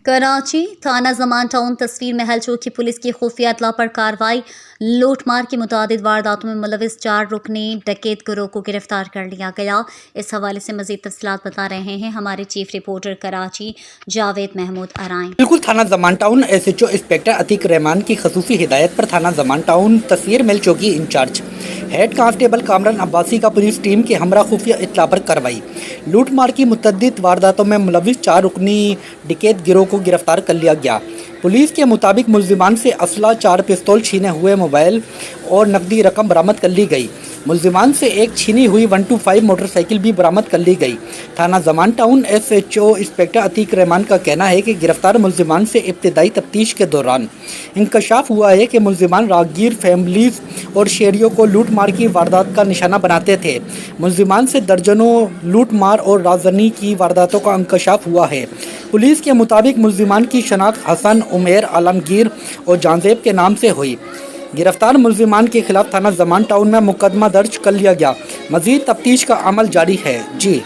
कराची थाना जमान टाउन तस्वीर महल चौकी पुलिस की खुफिया इत्तला पर कार्रवाई। लूट मार की मुतादिद वारदातों में मुलविस 4 रुकनी डकैत गिरोह को गिरफ्तार कर लिया गया। इस हवाले से मजीद तफसीलात बता रहे हैं हमारे चीफ रिपोर्टर कराची जावेद महमूद आराइन। बिल्कुल थाना Zaman town SHO inspector Atiq Rahman की खसूसी हिदायत पर थाना जमान टाउन तस्वीर महल चौकी incharge head constable Kamran Abbasi का पुलिस टीम के हमरा खुफिया इत्तला पर कार्रवाई। लूट मार की मुतअद्दिद वारदातों में मुलविस 4 रुकनी डकैत गिरोह को गिरफ्तार कर लिया गया। पुलिस के मुताबिक मुल्जिमान से असला, 4 पिस्तौल, छीने हुए मोबाइल और नकदी रकम बरामद कर ली गई। मुल्जिमान से एक छीनी हुई 125 मोटरसाइकिल भी बरामद कर ली गई। थाना Zaman town SHO inspector Atiq Rahman का कहना है कि गिरफ्तार मुल्जिमान से इब्तिदाई तफ्तीश के दौरान इंकशाफ हुआ है कि मुल्जिमान राहगीर, फैमिलीज और शहरियों को लूट मार की वारदात का निशाना बनाते थे। मुल्जिमान से दर्जनों लूट मार और राजनी की वारदातों का इंकशाफ हुआ है। पुलिस के मुताबिक मुल्जिमान की शनाख्त हसन, उमेर, आलमगीर और जानजेब के नाम से हुई। गिरफ्तार मुल्जिमान के खिलाफ थाना जमान टाउन में मुकदमा दर्ज कर लिया गया। मजीद तफ्तीश का अमल जारी है। जी।